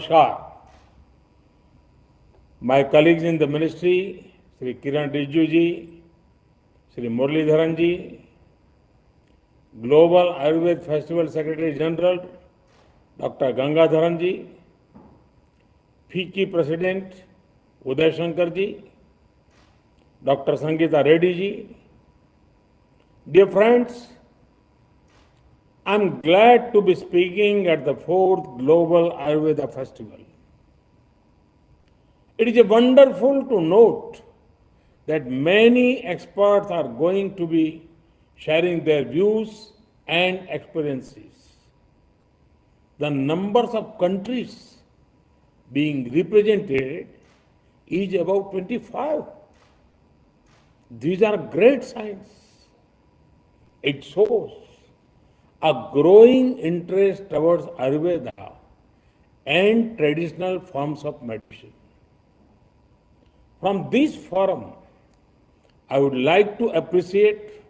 Namaskar. My colleagues in the ministry, Sri Kiran Rijiju ji, Sri Muralidharan ji, Global Ayurveda Festival Secretary General, Dr. Gangadharan ji, FICCI President Uday Shankar ji, Dr. Sangeeta Reddy ji. Dear friends, I'm glad to be speaking at the 4th Global Ayurveda Festival. It is wonderful to note that many experts are going to be sharing their views and experiences. The numbers of countries being represented is about 25. These are great signs. It shows a growing interest towards Ayurveda and traditional forms of medicine. From this forum, I would like to appreciate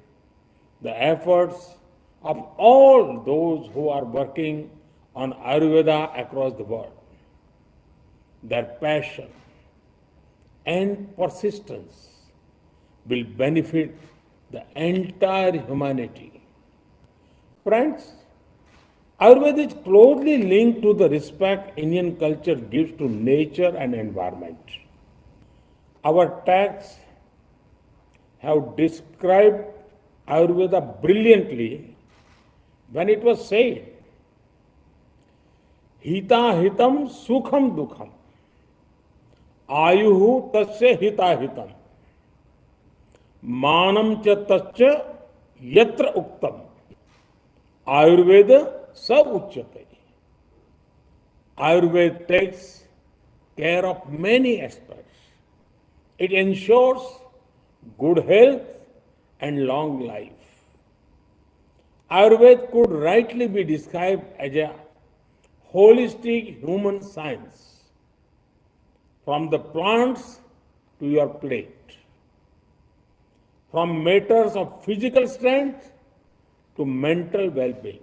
the efforts of all those who are working on Ayurveda across the world. Their passion and persistence will benefit the entire humanity. Friends, Ayurveda is closely linked to the respect Indian culture gives to nature and environment. Our texts have described Ayurveda brilliantly when it was said, Hita hitam sukham dukham, Ayuhu tasya hita hitam, Manam cha tasya yatra uktam, Ayurveda sa uchyate. Ayurveda takes care of many aspects. It ensures good health and long life. Ayurveda could rightly be described as a holistic human science, from the plants to your plate, from matters of physical strength to mental well-being.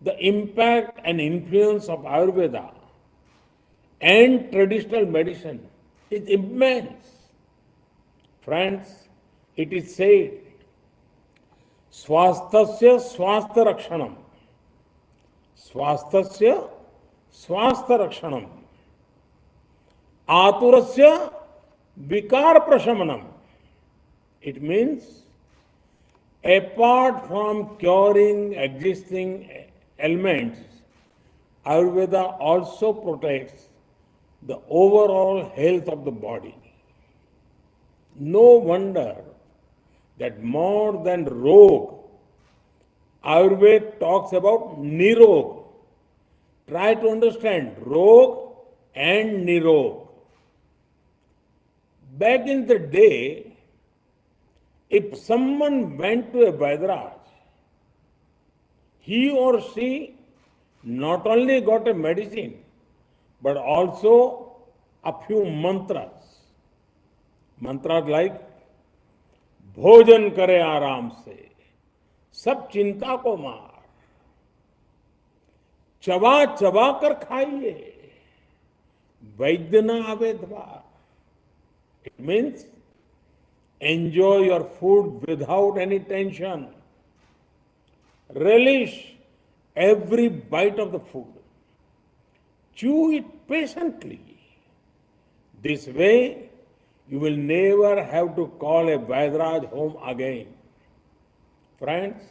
The impact and influence of Ayurveda and traditional medicine is immense. Friends, it is said, Swasthasya swastha rakshanam, Swasthasya swastha rakshanam, Aturasya vikar prashamanam. It means, apart from curing existing ailments, Ayurveda also protects the overall health of the body. No wonder that more than rog, Ayurveda talks about nirog. Try to understand rog and nirog. Back in the day, if someone went to a Vaidraj, he or she not only got a medicine, but also a few mantras. Mantras like भोजन करे आराम से, सब चिंता को मार, चबा चबा कर खाइए, वैद्य न आवे द्वार. It means enjoy your food without any tension. Relish every bite of the food. Chew it patiently. This way, you will never have to call a Vaidraj home again. Friends,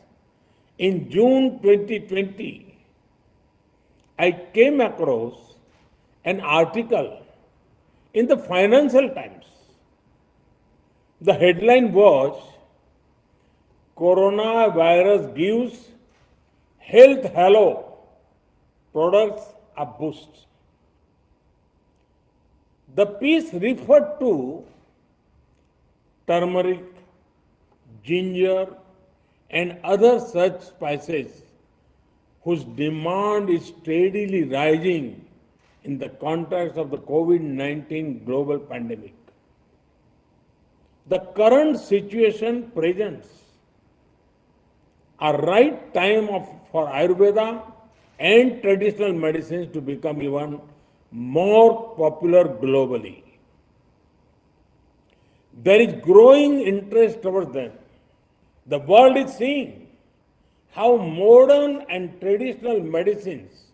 in June 2020, I came across an article in the Financial Times. The headline was, Coronavirus gives health halo products a boost. The piece referred to turmeric, ginger, and other such spices whose demand is steadily rising in the context of the COVID-19 global pandemic. The current situation presents a right time for Ayurveda and traditional medicines to become even more popular globally. There is growing interest towards them. The world is seeing how modern and traditional medicines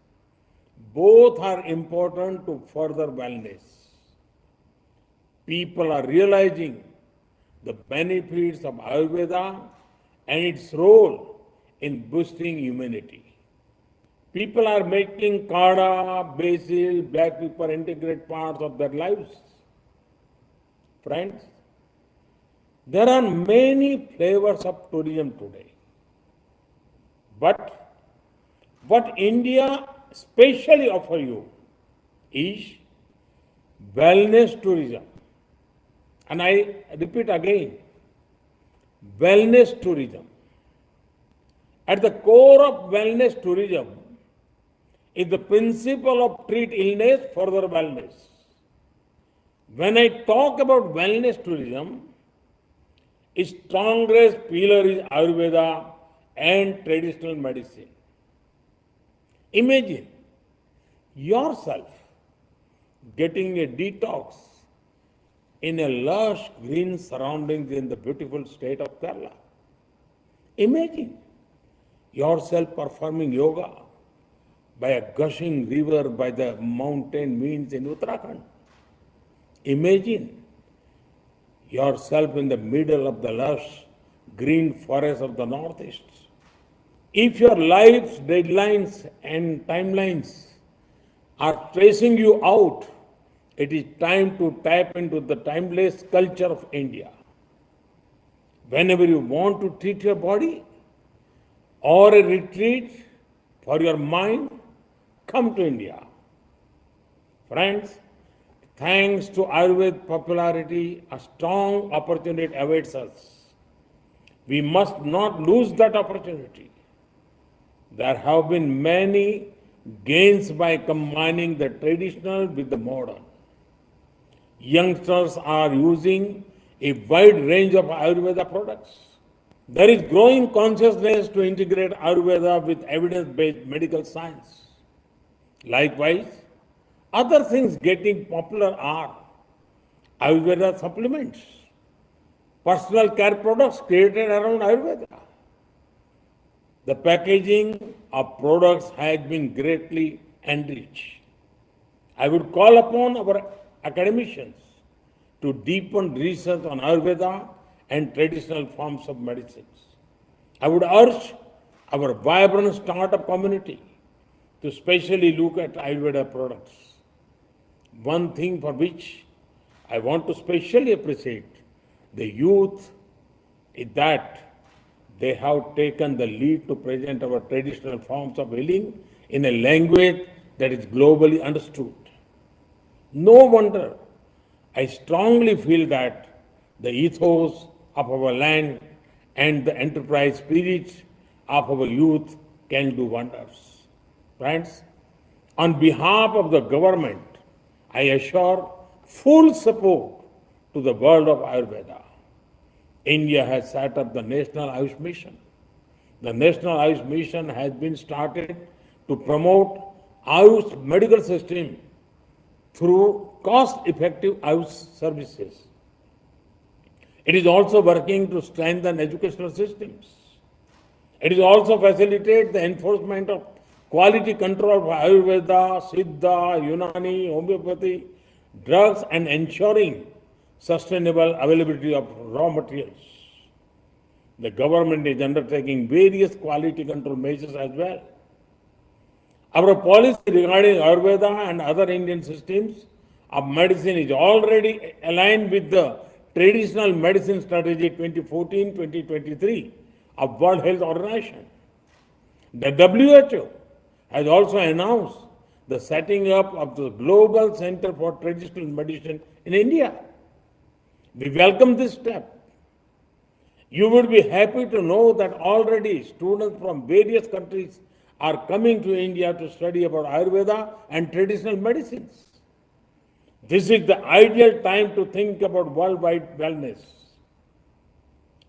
both are important to further wellness. People are realizing the benefits of Ayurveda and its role in boosting immunity. People are making kada, basil, black pepper integrate parts of their lives. Friends, there are many flavors of tourism today. But what India specially offer you is wellness tourism. And I repeat again, wellness tourism. At the core of wellness tourism is the principle of treat illness, further wellness. When I talk about wellness tourism, its strongest pillar is Ayurveda and traditional medicine. Imagine yourself getting a detox in a lush green surroundings in the beautiful state of Kerala. Imagine yourself performing yoga by a gushing river by the mountain means in Uttarakhand. Imagine yourself in the middle of the lush green forest of the Northeast. If your life's deadlines and timelines are tracing you out, it is time to tap into the timeless culture of India. Whenever you want to treat your body or a retreat for your mind, come to India. Friends, thanks to Ayurveda popularity, a strong opportunity awaits us. We must not lose that opportunity. There have been many gains by combining the traditional with the modern. Youngsters are using a wide range of Ayurveda products. There is growing consciousness to integrate Ayurveda with evidence-based medical science. Likewise, other things getting popular are Ayurveda supplements, personal care products created around Ayurveda. The packaging of products has been greatly enriched. I would call upon our academicians to deepen research on Ayurveda and traditional forms of medicines. I would urge our vibrant startup community to specially look at Ayurveda products. One thing for which I want to specially appreciate the youth is that they have taken the lead to present our traditional forms of healing in a language that is globally understood. No wonder I strongly feel that the ethos of our land and the enterprise spirit of our youth can do wonders. Friends, on behalf of the government, I assure full support to the world of Ayurveda. India has set up the National Ayush Mission. The National Ayush Mission has been started to promote Ayush medical system through cost-effective Ayush services. It is also working to strengthen educational systems. It is also facilitate the enforcement of quality control of Ayurveda, Siddha, Unani, homeopathy, drugs, and ensuring sustainable availability of raw materials. The government is undertaking various quality control measures as well. Our policy regarding Ayurveda and other Indian systems of medicine is already aligned with the traditional medicine strategy 2014-2023 of World Health Organization. The WHO has also announced the setting up of the Global Center for Traditional Medicine in India. We welcome this step. You would be happy to know that already students from various countries are coming to India to study about Ayurveda and traditional medicines. This is the ideal time to think about worldwide wellness.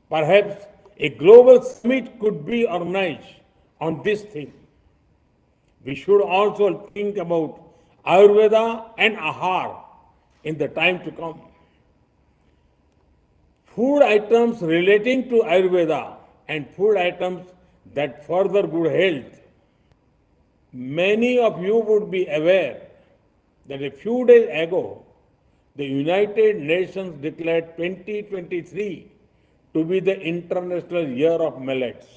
Perhaps a global summit could be organized on this theme. We should also think about Ayurveda and Ahar in the time to come. Food items relating to Ayurveda and food items that further good health. Many of you would be aware that a few days ago, the United Nations declared 2023 to be the International Year of Millets.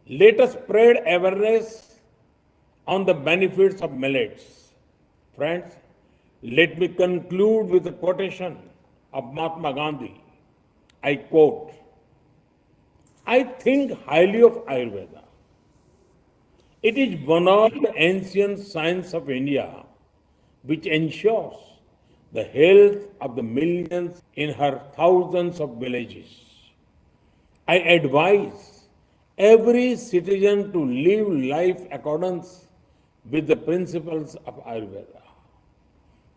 Let us spread awareness on the benefits of millets. Friends, let me conclude with a quotation of Mahatma Gandhi. I quote, I think highly of Ayurveda. It is one of the ancient science of India which ensures the health of the millions in her thousands of villages. I advise every citizen to live life accordance with the principles of Ayurveda.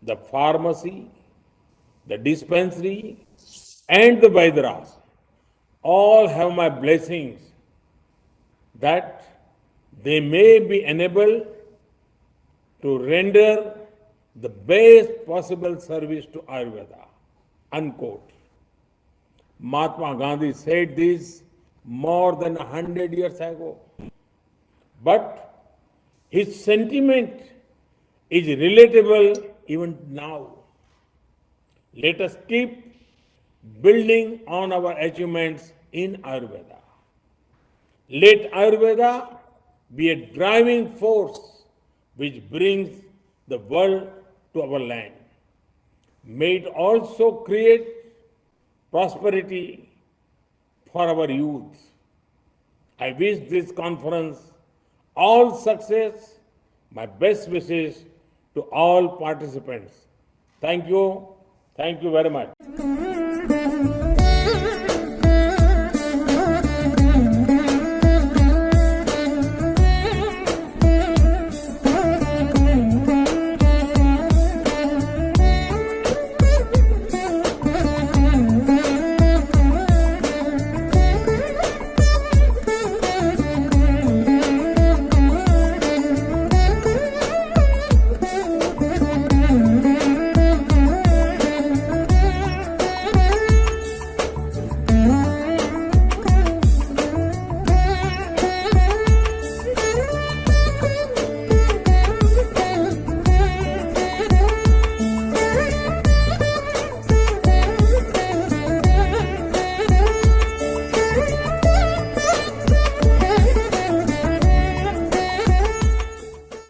The pharmacy, the dispensary, and the Vaidras all have my blessings that they may be enabled to render the best possible service to Ayurveda. Unquote. Mahatma Gandhi said this more than 100 years ago. But his sentiment is relatable even now. Let us keep building on our achievements in Ayurveda. Let Ayurveda be a driving force which brings the world to our land. May it also create prosperity for our youth. I wish this conference all success. My best wishes to all participants. Thank you. Thank you very much.